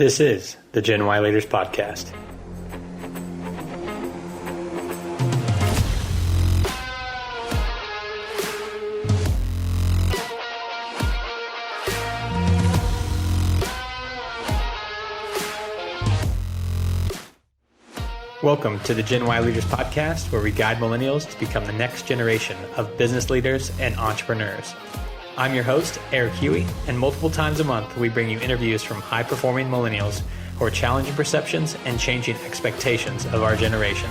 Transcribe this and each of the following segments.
This is the Gen Y Leaders Podcast. Welcome to the Gen Y Leaders Podcast, where we guide millennials to become the next generation of business leaders and entrepreneurs. I'm your host, Eric Huey, and multiple times a month, we bring you interviews from high-performing millennials who are challenging perceptions and changing expectations of our generation.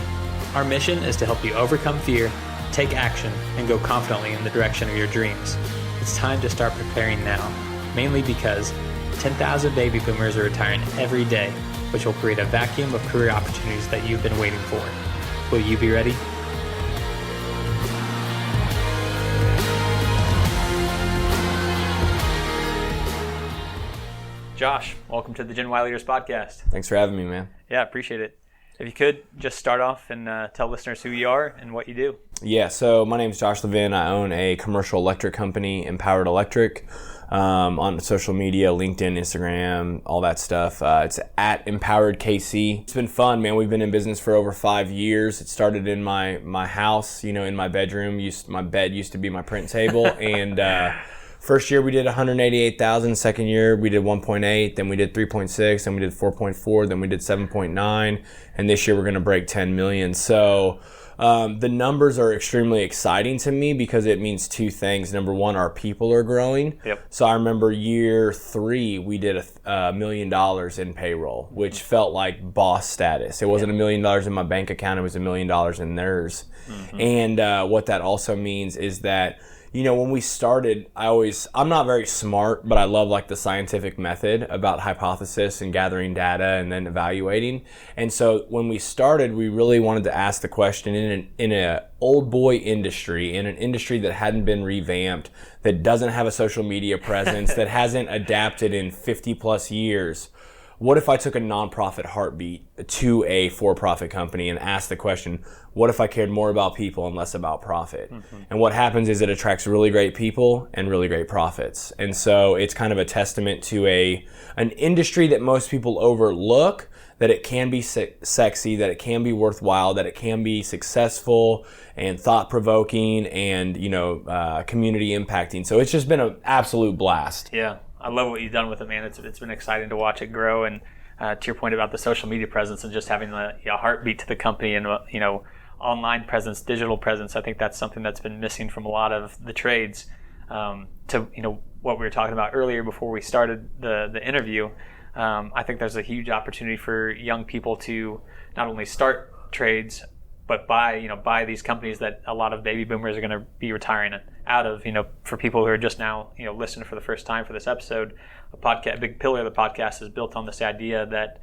Our mission is to help you overcome fear, take action, and go confidently in the direction of your dreams. It's time to start preparing now, mainly because 10,000 baby boomers are retiring every day, which will create a vacuum of career opportunities that you've been waiting for. Will you be ready? Josh, welcome to the Gen Y Leaders Podcast. Thanks for having me, man. Yeah, appreciate it. If you could, just start off and tell listeners who you are and what you do. Yeah, so my name is Josh Levin. I own a commercial electric company, Empowered Electric, on social media, LinkedIn, Instagram, all that stuff. It's at Empowered KC. It's been fun, man. We've been in business for over 5 years. It started in my house, in my bedroom. My bed used to be my print table, and first year we did 188,000. Second year we did 1.8. Then we did 3.6. Then we did 4.4. Then we did 7.9. And this year we're going to break 10 million. So the numbers are extremely exciting to me because it means two things. Number one, our people are growing. Yep. So I remember year 3 we did $1 million in payroll, which felt like boss status. It wasn't $1 million in my bank account. It was $1 million in theirs. Mm-hmm. And what that also means is that when we started, I'm not very smart, but I love like the scientific method about hypothesis and gathering data and then evaluating. And so when we started, we really wanted to ask the question in an old boy industry, in an industry that hadn't been revamped, that doesn't have a social media presence, that hasn't adapted in 50 plus years. What if I took a nonprofit heartbeat to a for-profit company and asked the question, what if I cared more about people and less about profit? Mm-hmm. And what happens is it attracts really great people and really great profits. And so it's kind of a testament to an industry that most people overlook, that it can be sexy, that it can be worthwhile, that it can be successful and thought-provoking and, community impacting. So it's just been an absolute blast. Yeah. I love what you've done with it, man. It's been exciting to watch it grow. And to your point about the social media presence and just having the heartbeat to the company and online presence, digital presence, I think that's something that's been missing from a lot of the trades. To what we were talking about earlier before we started the interview, I think there's a huge opportunity for young people to not only start trades but buy these companies that a lot of baby boomers are going to be retiring out of. For people who are just now listening for the first time for this episode, a big pillar of the podcast is built on this idea that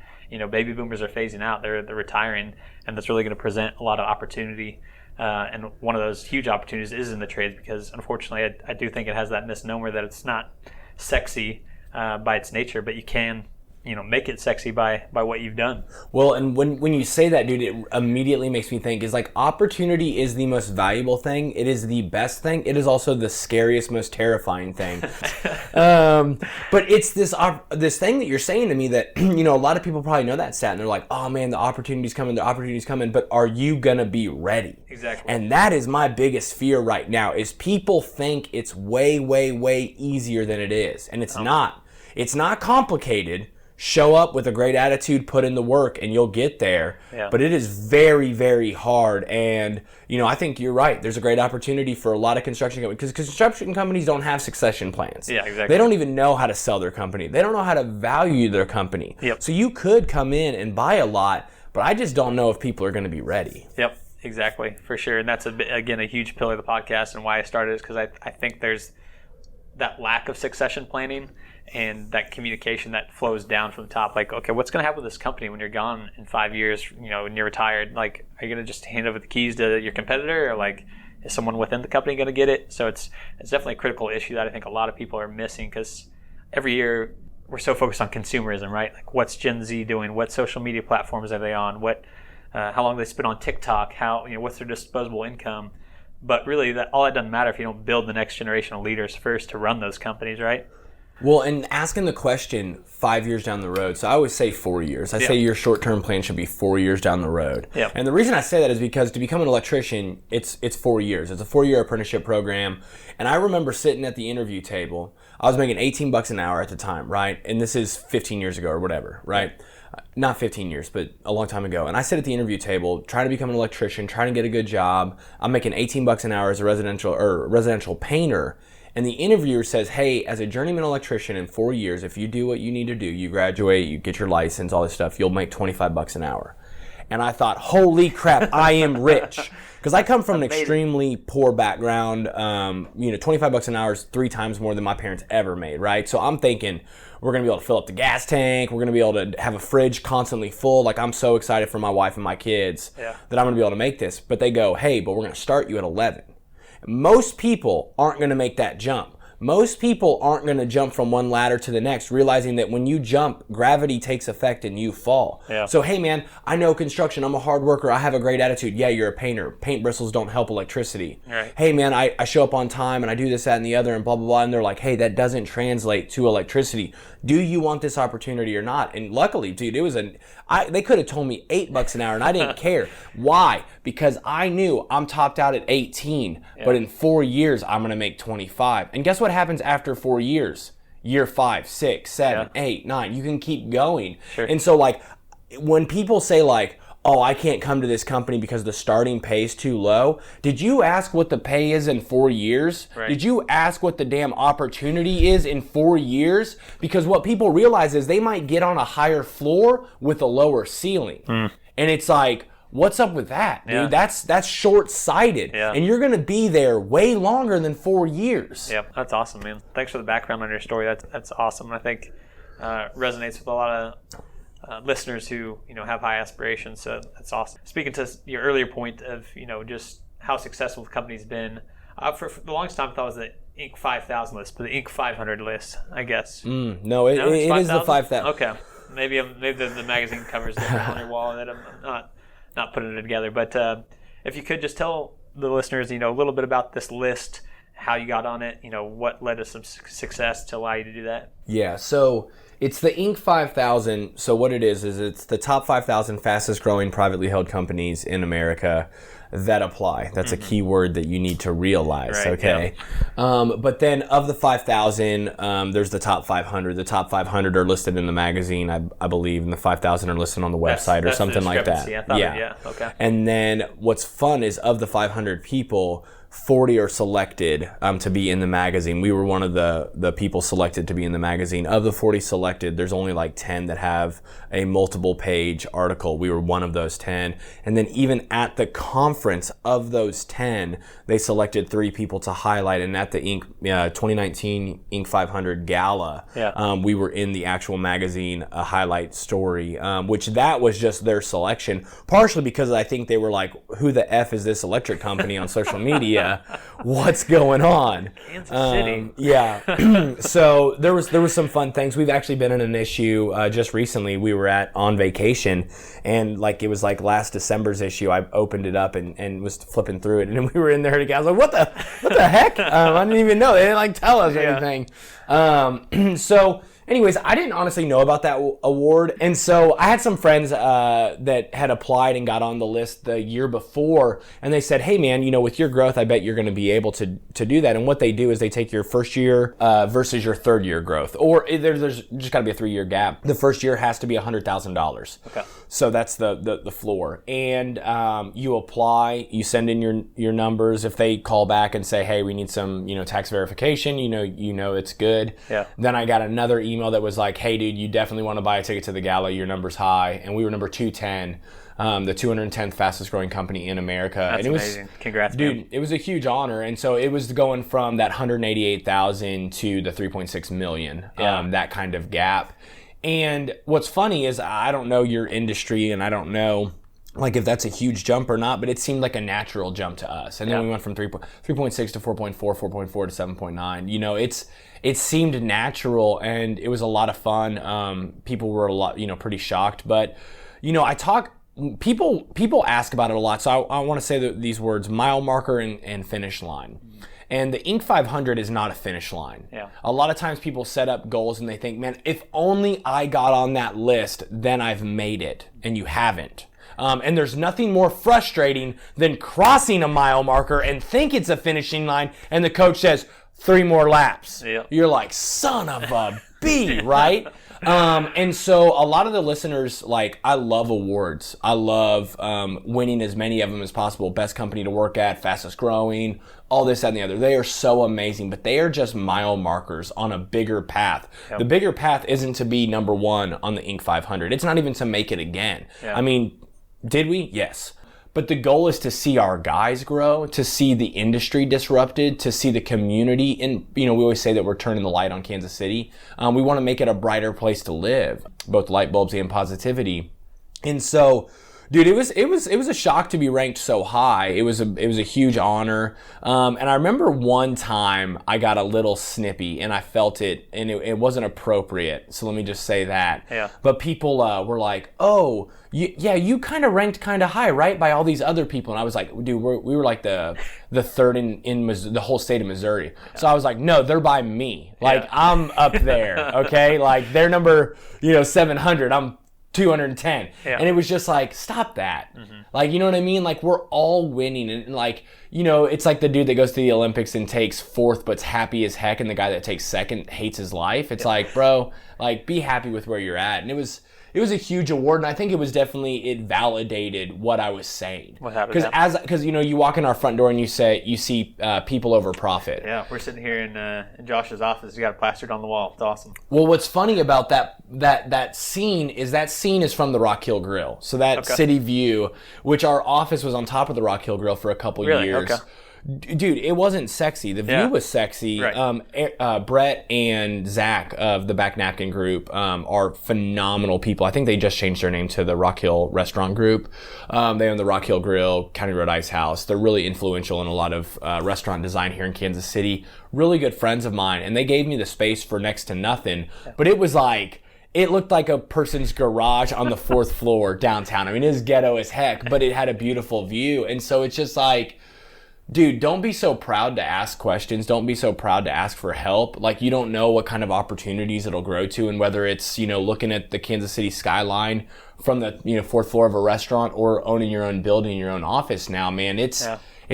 baby boomers are phasing out, they're retiring, and that's really going to present a lot of opportunity. And one of those huge opportunities is in the trades, because unfortunately I do think it has that misnomer that it's not sexy by its nature, but you can make it sexy by what you've done. Well, and when you say that, dude, it immediately makes me think is like opportunity is the most valuable thing. It is the best thing. It is also the scariest, most terrifying thing. But it's this thing that you're saying to me that, a lot of people probably know that stat and they're like, oh man, the opportunity's coming, but are you gonna be ready? Exactly. And that is my biggest fear right now is people think it's way, way, way easier than it is. And it's not. It's not complicated. Show up with a great attitude, put in the work, and you'll get there. Yeah. But it is very, very hard. And, I think you're right. There's a great opportunity for a lot of construction companies, because construction companies don't have succession plans. Yeah, exactly. They don't even know how to sell their company. They don't know how to value their company. Yep. So you could come in and buy a lot, but I just don't know if people are going to be ready. Yep, exactly, for sure. And that's, again, a huge pillar of the podcast, and why I started is because I think there's that lack of succession planning and that communication that flows down from the top. Like, okay, what's going to happen with this company when you're gone in 5 years, when you're retired? Like, are you going to just hand over the keys to your competitor, or like, is someone within the company going to get it? So it's definitely a critical issue that I think a lot of people are missing, because every year we're so focused on consumerism, right? Like, what's Gen Z doing? What social media platforms are they on? How long do they spend on TikTok? What's their disposable income? But really, all that doesn't matter if you don't build the next generation of leaders first to run those companies, right? Well, and asking the question 5 years down the road. So I always say 4 years. I say your short-term plan should be 4 years down the road. Yeah. And the reason I say that is because to become an electrician, it's 4 years. It's a 4-year apprenticeship program. And I remember sitting at the interview table. I was making $18 an hour at the time, right? And this is 15 years ago or whatever, right? Not 15 years, but a long time ago. And I sit at the interview table, trying to become an electrician, trying to get a good job. I'm making $18 an hour as a residential painter. And the interviewer says, hey, as a journeyman electrician in 4 years, if you do what you need to do, you graduate, you get your license, all this stuff, you'll make $25 an hour. And I thought, holy crap, I am rich. Because I come from an extremely poor background. $25 an hour is 3 times more than my parents ever made, right? So I'm thinking, we're going to be able to fill up the gas tank. We're going to be able to have a fridge constantly full. Like, I'm so excited for my wife and my kids that I'm going to be able to make this. But they go, hey, but we're going to start you at 11. Most people aren't going to make that jump. Most people aren't going to jump from one ladder to the next, realizing that when you jump, gravity takes effect and you fall. Yeah. So, hey, man, I know construction. I'm a hard worker. I have a great attitude. Yeah, you're a painter. Paint bristles don't help electricity. Right. Hey, man, I show up on time and I do this, that, and the other and blah, blah, blah. And they're like, hey, that doesn't translate to electricity. Do you want this opportunity or not? And luckily, dude, they could have told me $8 an hour and I didn't care. Why? Because I knew I'm topped out at 18, but in 4 years, I'm going to make 25. And guess what happens after 4 years? Year 5, 6, 7, 8, 9. You can keep going. Sure. And so, like, when people say, like, oh, I can't come to this company because the starting pay is too low. Did you ask what the pay is in 4 years? Right. Did you ask what the damn opportunity is in 4 years? Because what people realize is they might get on a higher floor with a lower ceiling. And it's like, what's up with that, dude? That's short-sighted. Yeah. And you're going to be there way longer than 4 years. Yeah, that's awesome, man. Thanks for the background on your story. That's awesome. I think resonates with a lot of listeners who have high aspirations. So that's awesome. Speaking to your earlier point of just how successful the company's been, for the longest time I thought it was the Inc. 5000 list, but the Inc. 500 list, I guess. No, it is the 5000. Okay, maybe the magazine covers different on your wall that I'm not putting it together. But if you could just tell the listeners, a little bit about this list, how you got on it, what led to some success to allow you to do that. Yeah, so it's the Inc. 5000. So what it is it's the top 5,000 fastest growing privately held companies in America that apply. That's a key word that you need to realize, right, okay? Yeah. But then of the 5,000, there's the top 500. The top 500 are listed in the magazine, I believe, and the 5,000 are listed on the website or something like that. Yeah, okay. And then what's fun is of the 500 people, 40 are selected to be in the magazine. We were one of the people selected to be in the magazine. Of the 40 selected, there's only like 10 that have a multiple page article. We were one of those 10. And then even at the conference of those 10, they selected 3 people to highlight. And at the Inc. 2019 Inc. 500 Gala, we were in the actual magazine highlight story, which that was just their selection, partially because I think they were like, who the F is this electric company on social media? What's going on? Kansas City. Yeah. So there was some fun things. We've actually been in an issue just recently. We were on vacation, and like it was like last December's issue. I opened it up and was flipping through it, and we were in there together. I was like, what the heck? I didn't even know. They didn't like tell us anything. So anyways, I didn't honestly know about that award. And so I had some friends that had applied and got on the list the year before. And they said, hey, man, with your growth, I bet you're going to be able to do that. And what they do is they take your first year versus your third year growth. Or there's just got to be a 3-year gap. The first year has to be $100,000. Okay. So that's the floor. And you apply, you send in your numbers. If they call back and say, hey, we need some tax verification, it's good. Yeah. Then I got another email that was like, hey, dude, you definitely want to buy a ticket to the gala. Your number's high. And we were number 210, the 210th fastest growing company in America. That's and it was, amazing. Congrats, dude, man. It was a huge honor. And so it was going from that 188,000 to the 3.6 million, that kind of gap. And what's funny is I don't know your industry and I don't know like if that's a huge jump or not, but it seemed like a natural jump to us. And then we went from 3.6 to 4.4, 4.4 to 7.9. It seemed natural and it was a lot of fun. People were a lot, pretty shocked. But, people ask about it a lot. So I want to say these words, mile marker and finish line. And the Inc. 500 is not a finish line. Yeah. A lot of times people set up goals and they think, man, if only I got on that list, then I've made it. And you haven't. And there's nothing more frustrating than crossing a mile marker and think it's a finishing line and the coach says, 3 more laps. Yep. You're like, son of a bee, right? And so a lot of the listeners, like, I love awards. I love winning as many of them as possible. Best company to work at, fastest growing, all this, that, and the other. They are so amazing, but they are just mile markers on a bigger path. Yep. The bigger path isn't to be number 1 on the Inc. 500. It's not even to make it again. Yeah. I mean, did we? Yes. But the goal is to see our guys grow, to see the industry disrupted, to see the community. And, we always say that we're turning the light on Kansas City. We want to make it a brighter place to live, both light bulbs and positivity. And so, dude, it was a shock to be ranked so high. It was a huge honor. And I remember one time I got a little snippy and I felt it and it wasn't appropriate. So let me just say that. Yeah. But people were like, oh, you kind of ranked kind of high, right? By all these other people. And I was like, dude, we were like the third in the whole state of Missouri. Yeah. So I was like, no, they're by me. Like, I'm up there. Okay. Like they're number, 700. I'm 210. Yeah. And it was just like, stop that. Mm-hmm. Like, you know what I mean? Like, we're all winning. And like, it's like the dude that goes to the Olympics and takes 4th but's happy as heck, and the guy that takes 2nd hates his life. It's like, bro, like, be happy with where you're at. And it was a huge award, and I think it validated what I was saying. What happened? Because you walk in our front door and you see people over profit. Yeah, we're sitting here in Josh's office. You got it plastered on the wall. It's awesome. Well, what's funny about that scene is from the Rock Hill Grill. So that city view, which our office was on top of the Rock Hill Grill for a couple years. Okay. Dude, it wasn't sexy. The view was sexy. Right. Brett and Zach of the Back Napkin Group are phenomenal people. I think they just changed their name to the Rock Hill Restaurant Group. They own the Rock Hill Grill, County Road Ice House. They're really influential in a lot of restaurant design here in Kansas City. Really good friends of mine. And they gave me the space for next to nothing. But it was like... It looked like a person's garage on the 4th floor downtown. I mean, it was ghetto as heck, but it had a beautiful view. And so it's just like... Dude, don't be so proud to ask questions. Don't be so proud to ask for help. Like, you don't know what kind of opportunities it'll grow to, and whether it's, looking at the Kansas City skyline from the, 4th floor of a restaurant or owning your own building, your own office now, man, it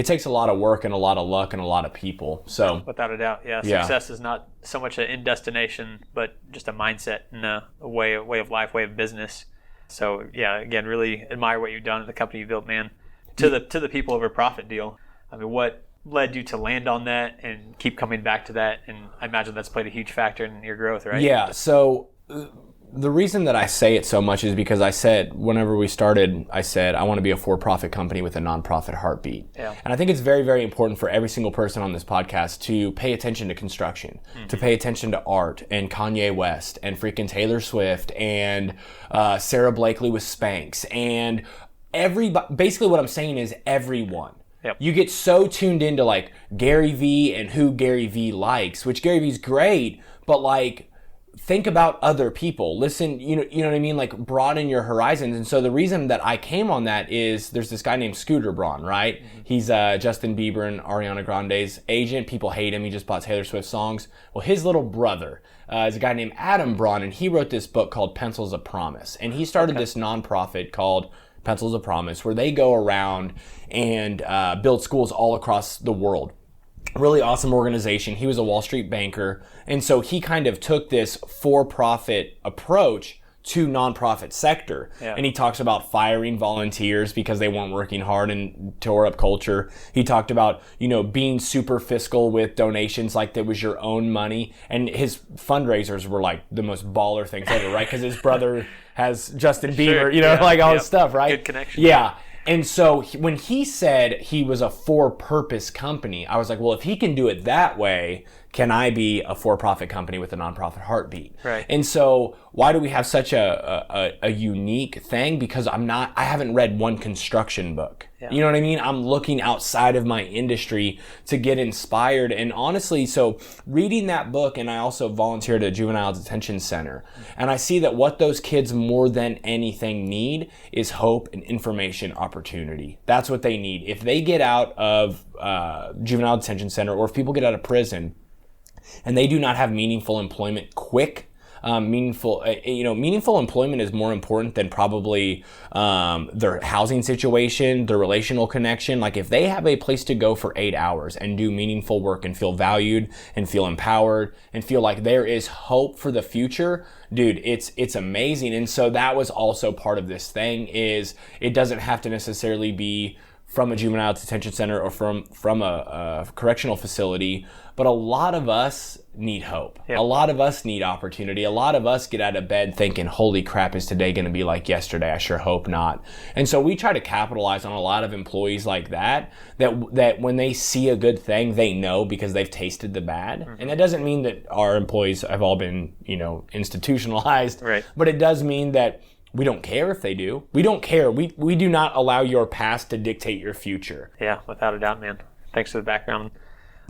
takes a lot of work and a lot of luck and a lot of people. So without a doubt, success is not so much an end destination, but just a mindset and a way of life, way of business. So yeah, again, really admire what you've done at the company you built, man. To the people over profit deal. I mean, what led you to land on that and keep coming back to that? And I imagine that's played a huge factor in your growth, right? Yeah. So the reason that I say it so much is because I said, whenever we started, I said, I want to be a for-profit company with a nonprofit heartbeat. Yeah. And I think it's very, very important for every single person on this podcast to pay attention to construction, to pay attention to art and Kanye West and freaking Taylor Swift and Sarah Blakely with Spanx and basically what I'm saying is everyone. Yep. You get so tuned into like Gary Vee and who Gary Vee likes, which Gary Vee's great, but like think about other people. Listen, you know what I mean? Like broaden your horizons. And so the reason that I came on that is there's this guy named Scooter Braun, right? Mm-hmm. He's Justin Bieber and Ariana Grande's agent. People hate him. He just bought Taylor Swift songs. Well, his little brother is a guy named Adam Braun, and he wrote this book called Pencils of Promise. And he started this nonprofit called Pencils of Promise, where they go around and build schools all across the world. Really awesome organization. He was a Wall Street banker. And so he kind of took this for-profit approach to nonprofit sector. Yeah. And he talks about firing volunteers because they weren't working hard and tore up culture. He talked about, being super fiscal with donations like that was your own money. And his fundraisers were like the most baller things ever, right? Because his brother has Justin Bieber, all this stuff, right? Good connection. Yeah. And so when he said he was a for-purpose company, I was like, well, if he can do it that way, can I be a for-profit company with a nonprofit heartbeat? Right. And so why do we have such a unique thing? Because I haven't read one construction book. Yeah. You know what I mean? I'm looking outside of my industry to get inspired. And honestly, so reading that book, and I also volunteered at a juvenile detention center, and I see that what those kids more than anything need is hope and information opportunity. That's what they need. If they get out of juvenile detention center, or if people get out of prison and they do not have meaningful employment quick, meaningful employment is more important than probably their housing situation, their relational connection. Like if they have a place to go for 8 hours and do meaningful work and feel valued and feel empowered and feel like there is hope for the future, dude, it's amazing. And so that was also part of this thing, is it doesn't have to necessarily be from a juvenile detention center or from a correctional facility, but a lot of us need hope. Yep. A lot of us need opportunity. A lot of us get out of bed thinking, holy crap, is today going to be like yesterday? I sure hope not. And so we try to capitalize on a lot of employees like that when they see a good thing, they know because they've tasted the bad. Mm-hmm. And that doesn't mean that our employees have all been, institutionalized, right. But it does mean that we don't care if they do. We don't care. We do not allow your past to dictate your future. Yeah, without a doubt, man. Thanks for the background.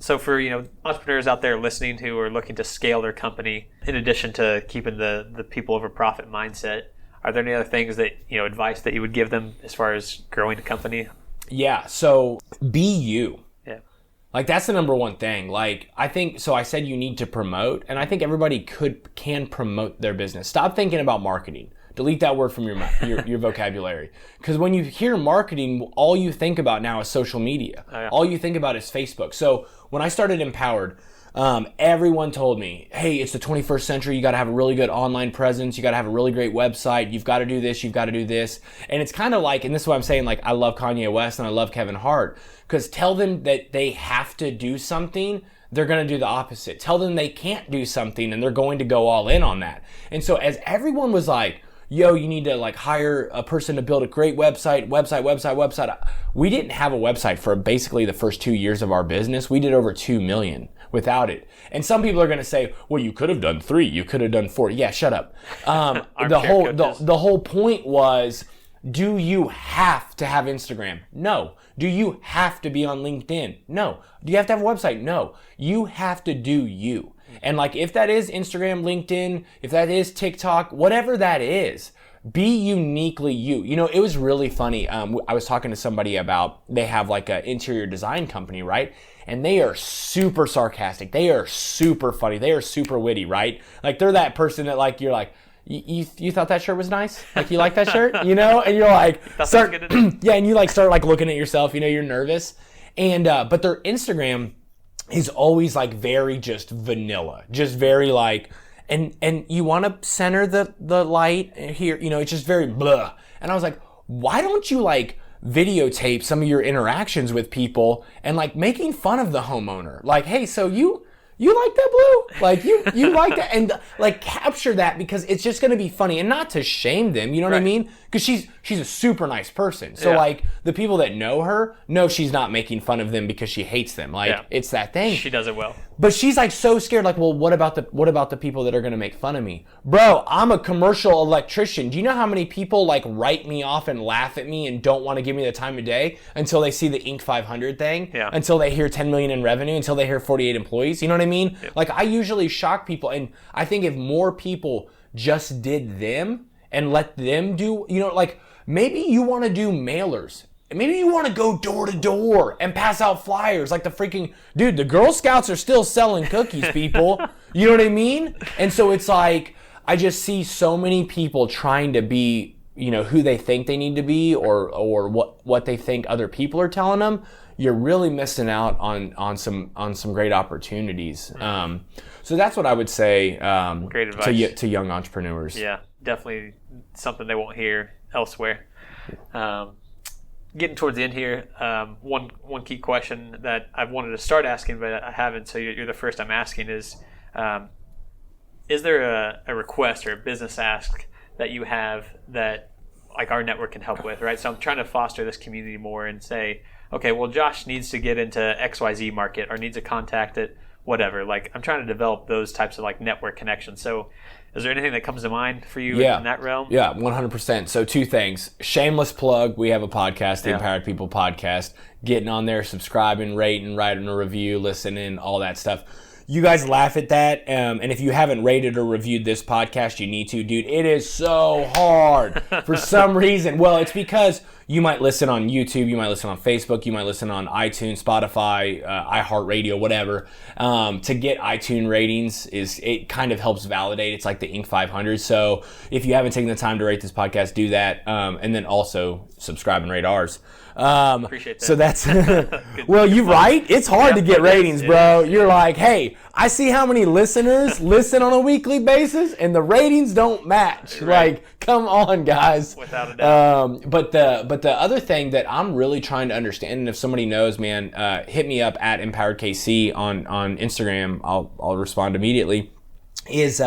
So for entrepreneurs out there listening who are looking to scale their company, in addition to keeping the people over profit mindset, are there any other things that advice that you would give them as far as growing a company? Yeah. So be you. Yeah. Like that's the number one thing. Like I think so. I said you need to promote, and I think everybody can promote their business. Stop thinking about marketing. Delete that word from your vocabulary. Because when you hear marketing, all you think about now is social media. Oh, yeah. All you think about is Facebook. So when I started Empowered, everyone told me, hey, it's the 21st century. You got to have a really good online presence. You got to have a really great website. You've got to do this. You've got to do this. And it's kind of like, and this is what I'm saying, like I love Kanye West and I love Kevin Hart. Because tell them that they have to do something, they're going to do the opposite. Tell them they can't do something and they're going to go all in on that. And so as everyone was like, yo, you need to like hire a person to build a great website. We didn't have a website for basically the first 2 years of our business. We did over 2 million without it. And some people are going to say, well, you could have done 3, you could have done 4. Yeah, shut up. The whole point was, do you have to have Instagram? No. Do you have to be on LinkedIn? No. Do you have to have a website? No. You have to do you. And like if that is Instagram, LinkedIn, if that is TikTok, whatever that is, be uniquely you. It was really funny. I was talking to somebody about, they have like an interior design company, right? And they are super sarcastic. They are super funny. They are super witty, right? Like they're that person that like, you're like, you thought that shirt was nice? Like you like that shirt? And you're like, yeah, and you like start like looking at yourself, you're nervous. And, but their Instagram is always like very just vanilla, just very like, and you want to center the light here, it's just very blah. And I was like, why don't you like videotape some of your interactions with people and like making fun of the homeowner? Like, hey, so you like that blue? Like you like that? And like capture that, because it's just going to be funny, and not to shame them. You know what I mean? Because she's a super nice person. So like the people that know her know she's not making fun of them because she hates them. Like it's that thing. She does it well. But she's like so scared. Like, well, what about the people that are going to make fun of me? Bro, I'm a commercial electrician. Do you know how many people like write me off and laugh at me and don't want to give me the time of day until they see the Inc. 500 thing? Yeah. Until they hear 10 million in revenue, until they hear 48 employees. You know what I mean? Yep. Like I usually shock people, and I think if more people just did them and let them do, like maybe you want to do mailers. Maybe you want to go door to door and pass out flyers like the freaking dude. The Girl Scouts are still selling cookies, people. You know what I mean? And so it's like I just see so many people trying to be, who they think they need to be, or what they think other people are telling them. You're really missing out on some great opportunities. So that's what I would say. Great advice to young entrepreneurs. Yeah, definitely something they won't hear elsewhere. Getting towards the end here, one key question that I've wanted to start asking, but I haven't, so you're the first I'm asking, is there a request or a business ask that you have that like our network can help with, right? So I'm trying to foster this community more and say, okay, well, Josh needs to get into XYZ market or needs a contact at whatever. Like, I'm trying to develop those types of like network connections. So is there anything that comes to mind for you in that realm? Yeah, 100%. So 2 things. Shameless plug. We have a podcast, the Empowered People Podcast. Getting on there, subscribing, rating, writing a review, listening, all that stuff. You guys laugh at that, and if you haven't rated or reviewed this podcast, you need to, dude. It is so hard for some reason. Well, it's because you might listen on YouTube, you might listen on Facebook, you might listen on iTunes, Spotify, iHeartRadio, whatever. To get iTunes ratings, it kind of helps validate. It's like the Inc. 500. So if you haven't taken the time to rate this podcast, do that, and then also subscribe and rate ours. Appreciate that. So that's well, you're right. It's hard to get ratings, bro. You're like, hey, I see how many listeners listen on a weekly basis, and the ratings don't match. Right. Like, come on, guys. Without a doubt. But the other thing that I'm really trying to understand, and if somebody knows, man, hit me up at EmpoweredKC on Instagram. I'll respond immediately. Is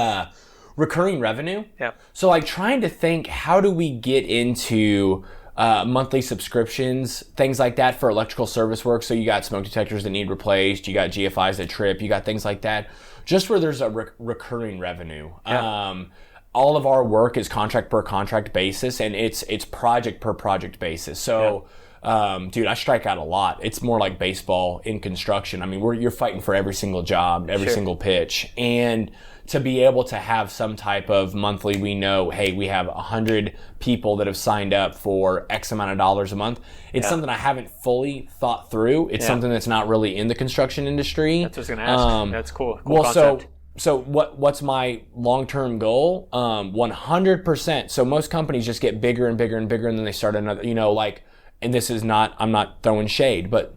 recurring revenue. Yeah. So like trying to think, how do we get into monthly subscriptions, things like that for electrical service work. So you got smoke detectors that need replaced, you got GFIs that trip, you got things like that, just where there's a recurring revenue. Yeah. All of our work is contract per contract basis, and it's project per project basis. So dude, I strike out a lot. It's more like baseball in construction. I mean, you're fighting for every single job, every single pitch, and to be able to have some type of monthly, we know, hey, we have 100 people that have signed up for X amount of dollars a month. It's something I haven't fully thought through. It's something that's not really in the construction industry. That's what I was going to ask. That's cool. Well, concept. So what's my long-term goal? 100%. So most companies just get bigger and bigger and bigger, and then they start another, and this is not, I'm not throwing shade, but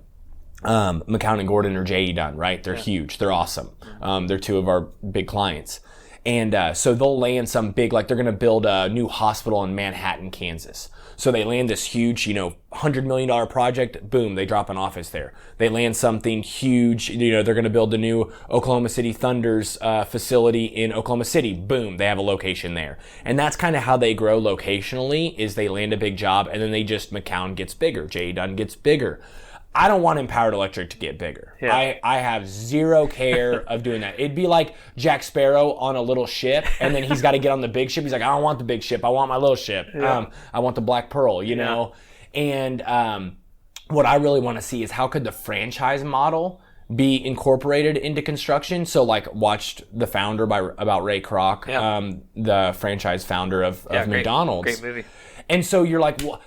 McCown and Gordon or J.E. Dunn, right? They're huge. They're awesome. They're 2 of our big clients. And so they'll land some big, like they're going to build a new hospital in Manhattan, Kansas. So they land this huge, $100 million project. Boom, they drop an office there. They land something huge. They're going to build a new Oklahoma City Thunder's facility in Oklahoma City. Boom, they have a location there. And that's kind of how they grow locationally, is they land a big job, and then McCown gets bigger. J.E. Dunn gets bigger. I don't want Empowered Electric to get bigger. Yeah. I have zero care of doing that. It'd be like Jack Sparrow on a little ship, and then he's got to get on the big ship. He's like, I don't want the big ship. I want my little ship. I want the Black Pearl, know? And what I really want to see is how could the franchise model be incorporated into construction. So like watched The Founder about Ray Kroc, the franchise founder of McDonald's. Great movie. And so you're like, well,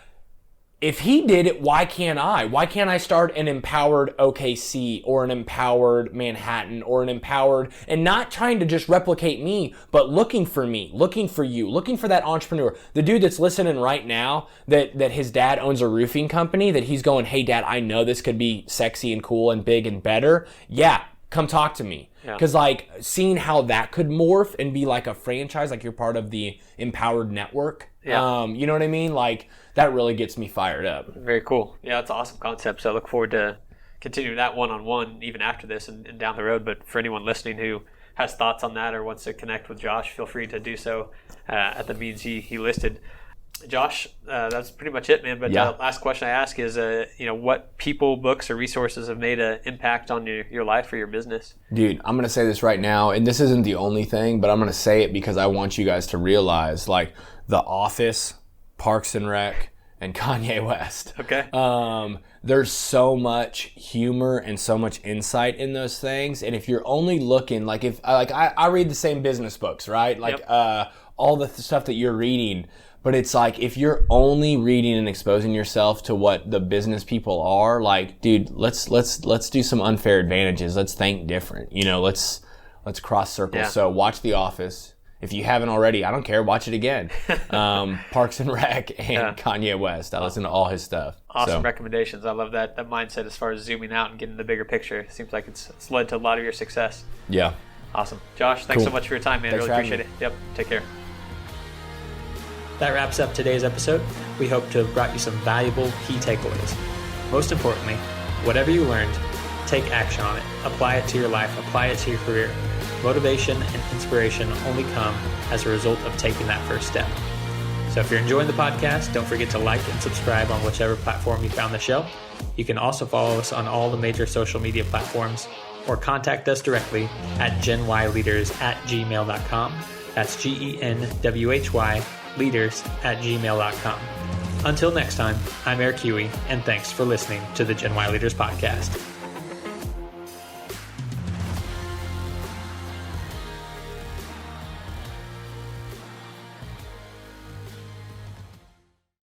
if he did it, why can't I? Why can't I start an Empowered OKC or an Empowered Manhattan or an Empowered, and not trying to just replicate me, but looking for me, looking for you, looking for that entrepreneur, the dude that's listening right now that his dad owns a roofing company, that he's going, hey dad, I know this could be sexy and cool and big and better. Yeah, come talk to me. Because like seeing how that could morph and be like a franchise, like you're part of the Empowered network. You know what I mean? Like that really gets me fired up. Very cool. Yeah, it's an awesome concept. So I look forward to continuing that one-on-one even after this and down the road. But for anyone listening who has thoughts on that or wants to connect with Josh, feel free to do so at the means he listed. Josh, that's pretty much it, man. But the last question I ask is, what people, books, or resources have made an impact on your life or your business? Dude, I'm going to say this right now, and this isn't the only thing, but I'm going to say it because I want you guys to realize, like, The Office, Parks and Rec, and Kanye West. Okay. There's so much humor and so much insight in those things, and if you're only looking, like, I read the same business books, right? Like, all the stuff that you're reading. But it's like, if you're only reading and exposing yourself to what the business people are, like, dude, let's do some unfair advantages. Let's think different. Let's cross circles. Yeah. So watch The Office. If you haven't already, I don't care. Watch it again. Parks and Rec and Kanye West. I listen to all his stuff. Awesome recommendations. I love that mindset as far as zooming out and getting the bigger picture. It seems like it's led to a lot of your success. Yeah. Awesome. Josh, thanks so much for your time, man. Thanks, really appreciate it. Yep. Take care. That wraps up today's episode. We hope to have brought you some valuable key takeaways. Most importantly, whatever you learned, take action on it. Apply it to your life. Apply it to your career. Motivation and inspiration only come as a result of taking that first step. So if you're enjoying the podcast, don't forget to like and subscribe on whichever platform you found the show. You can also follow us on all the major social media platforms. or contact us directly at genwhyleaders@gmail.com. That's GENWHY leaders@gmail.com. Until next time, I'm Eric Huey, and thanks for listening to the Gen Y Leaders Podcast.